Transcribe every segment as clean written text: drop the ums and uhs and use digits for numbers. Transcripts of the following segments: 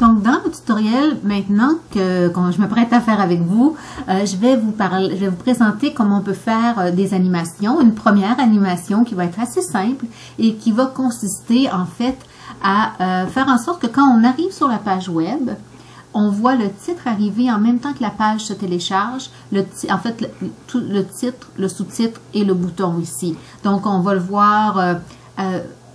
Donc, dans le tutoriel maintenant que je m'apprête à faire avec vous, je vais vous présenter comment on peut faire des animations. Une première animation qui va être assez simple et qui va consister en fait à faire en sorte que quand on arrive sur la page web, on voit le titre arriver en même temps que la page se télécharge. En fait, le titre, le sous-titre et le bouton ici. Donc, on va le voir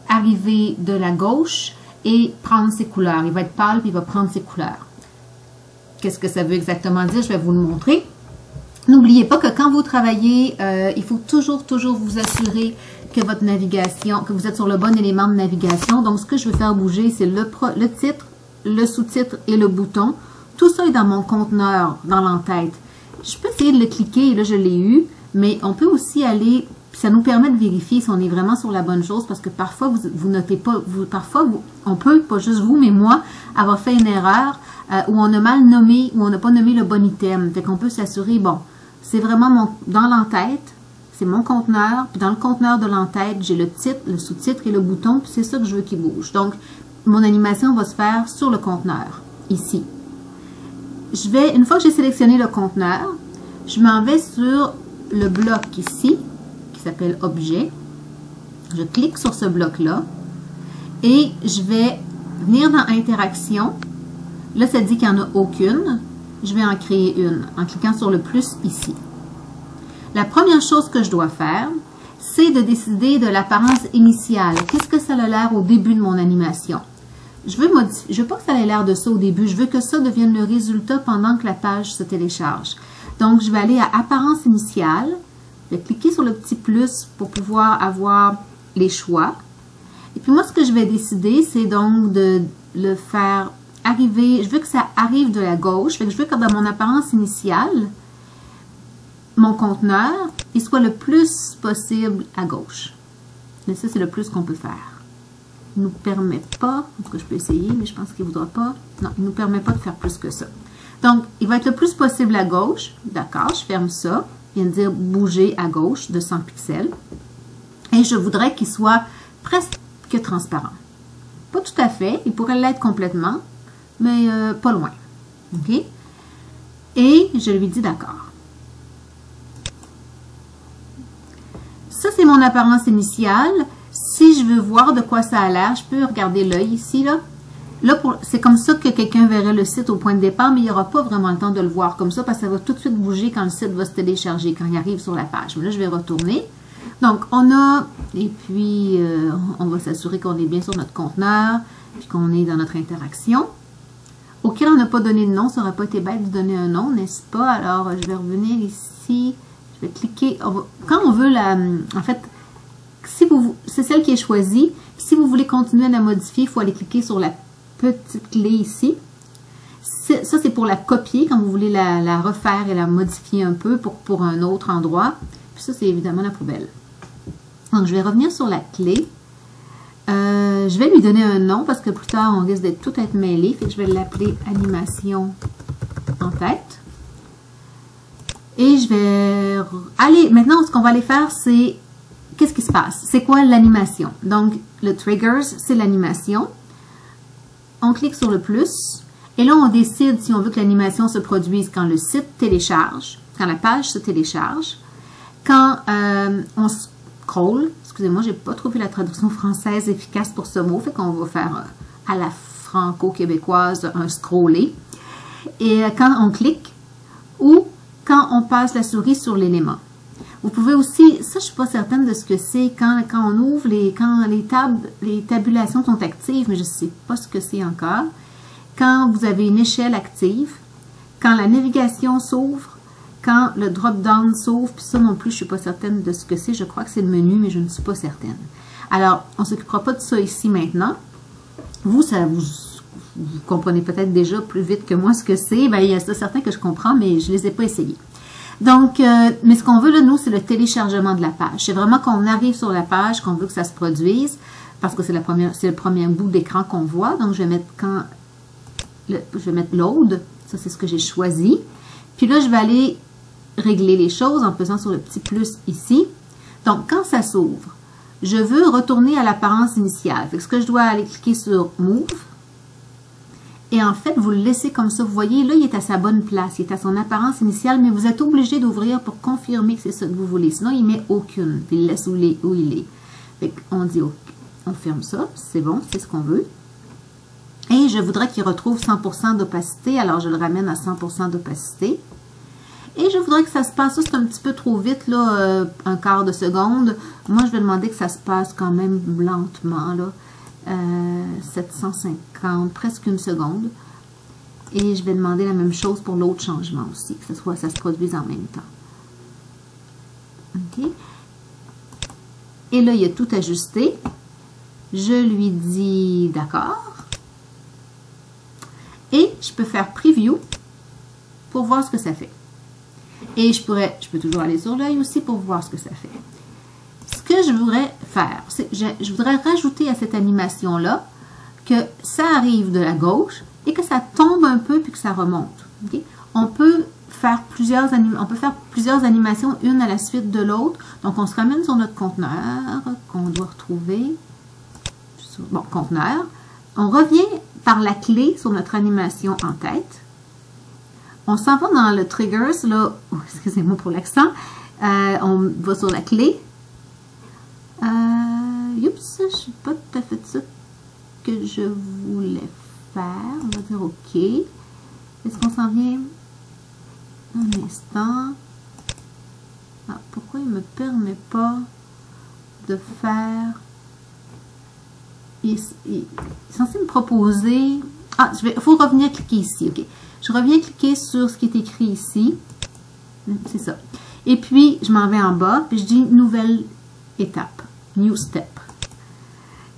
arriver de la gauche et prendre ses couleurs. Il va être pâle puis il va prendre ses couleurs. Qu'est-ce que ça veut exactement dire? Je vais vous le montrer. N'oubliez pas que quand vous travaillez, il faut toujours vous assurer que votre navigation, que vous êtes sur le bon élément de navigation. Donc, ce que je vais faire bouger, c'est le titre, le sous-titre et le bouton. Tout ça est dans mon conteneur, dans l'entête. Je peux essayer de le cliquer, et là, je l'ai eu, mais on peut aussi aller... Ça nous permet de vérifier si on est vraiment sur la bonne chose parce que parfois, vous notez pas, on peut, pas juste vous, mais moi, avoir fait une erreur où on a mal nommé, où on n'a pas nommé le bon item. Fait qu'on peut s'assurer, bon, c'est vraiment dans l'entête, c'est mon conteneur, puis dans le conteneur de l'entête, j'ai le titre, le sous-titre et le bouton, puis c'est ça que je veux qu'il bouge. Donc, mon animation va se faire sur le conteneur, ici. Une fois que j'ai sélectionné le conteneur, je m'en vais sur le bloc ici, s'appelle objet. Je clique sur ce bloc-là et je vais venir dans interaction. Là, ça dit qu'il n'y en a aucune. Je vais en créer une en cliquant sur le plus ici. La première chose que je dois faire, c'est de décider de l'apparence initiale. Qu'est-ce que ça a l'air au début de mon animation? Je veux pas que ça ait l'air de ça au début. Je veux que ça devienne le résultat pendant que la page se télécharge. Donc, je vais aller à apparence initiale. Je vais cliquer sur le petit plus pour pouvoir avoir les choix. Et puis moi, ce que je vais décider, c'est donc de le faire arriver. Je veux que ça arrive de la gauche. Fait que je veux que dans mon apparence initiale, mon conteneur, il soit le plus possible à gauche. Mais ça, c'est le plus qu'on peut faire. Il ne nous permet pas, en tout cas, je peux essayer, mais je pense qu'il ne voudra pas. Non, il ne nous permet pas de faire plus que ça. Donc, il va être le plus possible à gauche. D'accord, je ferme ça. Il vient de dire bouger à gauche de 100 pixels. Et je voudrais qu'il soit presque transparent. Pas tout à fait, il pourrait l'être complètement, mais pas loin. OK? Et je lui dis d'accord. Ça, c'est mon apparence initiale. Si je veux voir de quoi ça a l'air, je peux regarder l'œil ici, là. Là, c'est comme ça que quelqu'un verrait le site au point de départ, mais il n'y aura pas vraiment le temps de le voir comme ça parce que ça va tout de suite bouger quand le site va se télécharger, quand il arrive sur la page. Mais là, je vais retourner. Donc, et puis, on va s'assurer qu'on est bien sur notre conteneur, puis qu'on est dans notre interaction, auquel on n'a pas donné de nom. Ça n'aurait pas été bête de donner un nom, n'est-ce pas? Alors, je vais revenir ici, je vais cliquer. Quand on veut en fait, c'est celle qui est choisie. Si vous voulez continuer à la modifier, il faut aller cliquer sur la petite clé ici. Ça, c'est pour la copier quand vous voulez la refaire et la modifier un peu pour un autre endroit. Puis ça, c'est évidemment la poubelle. Donc, je vais revenir sur la clé. Je vais lui donner un nom parce que plus tard, on risque d'être tout être mêlé. Fait que je vais l'appeler animation en tête. Et je vais aller... Maintenant, ce qu'on va aller faire, c'est... Qu'est-ce qui se passe? C'est quoi l'animation? Donc, le triggers, c'est l'animation. On clique sur le plus et là, on décide si on veut que l'animation se produise quand le site télécharge, quand la page se télécharge, quand on scroll. Excusez-moi, je n'ai pas trouvé la traduction française efficace pour ce mot, fait qu'on va faire à la franco-québécoise un scroller. Et quand on clique ou quand on passe la souris sur l'élément. Vous pouvez aussi, ça je ne suis pas certaine de ce que c'est, quand on ouvre, quand les tabulations sont actives, mais je ne sais pas ce que c'est encore. Quand vous avez une échelle active, quand la navigation s'ouvre, quand le drop-down s'ouvre, puis ça non plus, je ne suis pas certaine de ce que c'est. Je crois que c'est le menu, mais je ne suis pas certaine. Alors, on ne s'occupera pas de ça ici maintenant. Vous comprenez peut-être déjà plus vite que moi ce que c'est. Bien, il y a certains que je comprends, mais je ne les ai pas essayés. Donc, mais ce qu'on veut là, nous, c'est le téléchargement de la page. C'est vraiment qu'on arrive sur la page, qu'on veut que ça se produise, parce que c'est le premier bout d'écran qu'on voit. Donc, je vais mettre load. Ça, c'est ce que j'ai choisi. Puis là, je vais aller régler les choses en pesant sur le petit plus ici. Donc, quand ça s'ouvre, je veux retourner à l'apparence initiale. Fait que ce que je dois aller cliquer sur Move Et en fait, vous le laissez comme ça. Vous voyez, là, il est à sa bonne place. Il est à son apparence initiale, mais vous êtes obligé d'ouvrir pour confirmer que c'est ça que vous voulez. Sinon, il met aucune. Puis il le laisse où il est. Fait qu'on dit, OK, on ferme ça. C'est bon, c'est ce qu'on veut. Et je voudrais qu'il retrouve 100% d'opacité. Alors, je le ramène à 100% d'opacité. Et je voudrais que ça se passe, ça c'est un petit peu trop vite, là, un quart de seconde. Moi, je vais demander que ça se passe quand même lentement, là. 750, presque une seconde. Et je vais demander la même chose pour l'autre changement aussi, que ça se produise en même temps. OK. Et là, il a tout ajusté. Je lui dis d'accord. Et je peux faire preview pour voir ce que ça fait. Et je peux toujours aller sur l'œil aussi pour voir ce que ça fait. Ce que je voudrais faire, c'est je voudrais rajouter à cette animation-là que ça arrive de la gauche et que ça tombe un peu puis que ça remonte. Okay? On peut faire plusieurs animations, une à la suite de l'autre. Donc, on se ramène sur notre conteneur qu'on doit retrouver. Bon, conteneur. On revient par la clé sur notre animation en tête. On s'en va dans le triggers, là, oh, excusez-moi pour l'accent, on va sur la clé. Oups, je ne suis pas tout à fait ça que je voulais faire. On va dire OK. Est-ce qu'on s'en vient? Un instant. Ah, pourquoi il ne me permet pas de faire... Il est censé me proposer... Ah, il faut revenir cliquer ici, OK. Je reviens cliquer sur ce qui est écrit ici. C'est ça. Et puis, je m'en vais en bas, puis je dis nouvelle étape, new step.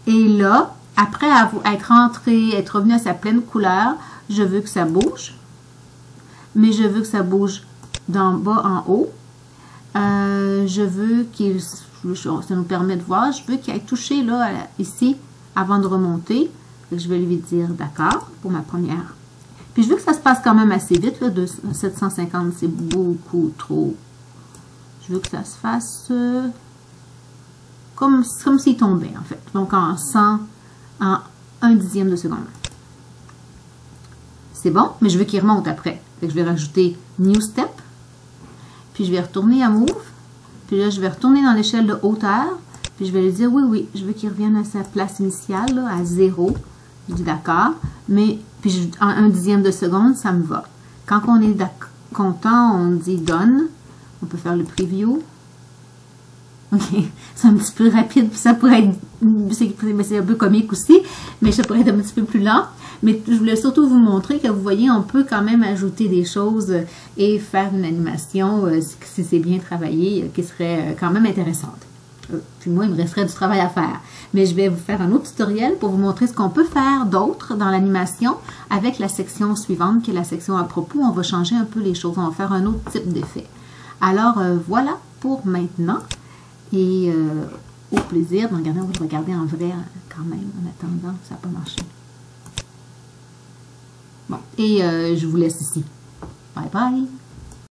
Et là, après être rentré, être revenu à sa pleine couleur, je veux que ça bouge. Mais je veux que ça bouge d'en bas en haut. Je veux qu'il... Ça nous permet de voir. Je veux qu'il ait touché là, ici, avant de remonter. Je vais lui dire d'accord pour ma première. Puis je veux que ça se passe quand même assez vite, là, de 750, c'est beaucoup trop. Je veux que ça se fasse comme s'il tombait, en fait. Donc en 100, en 1/10 de seconde. C'est bon, mais je veux qu'il remonte après. Fait que je vais rajouter New Step. Puis je vais retourner à Move. Puis là, je vais retourner dans l'échelle de hauteur. Puis je vais lui dire, oui, je veux qu'il revienne à sa place initiale, là, à 0. Je dis d'accord, mais puis en 1/10 de seconde, ça me va. Quand on est content, on dit done. On peut faire le preview. OK, c'est un petit peu rapide, puis ça pourrait être, c'est un peu comique aussi, mais ça pourrait être un petit peu plus lent. Mais je voulais surtout vous montrer que vous voyez, on peut quand même ajouter des choses et faire une animation, si c'est bien travaillé, qui serait quand même intéressante. Puis moi, il me resterait du travail à faire. Mais je vais vous faire un autre tutoriel pour vous montrer ce qu'on peut faire d'autre dans l'animation avec la section suivante, qui est la section à propos. On va changer un peu les choses. On va faire un autre type d'effet. Alors, voilà pour maintenant. Et au plaisir de regarder en vrai quand même, en attendant, ça n'a pas marché. Bon, et je vous laisse ici. Bye bye!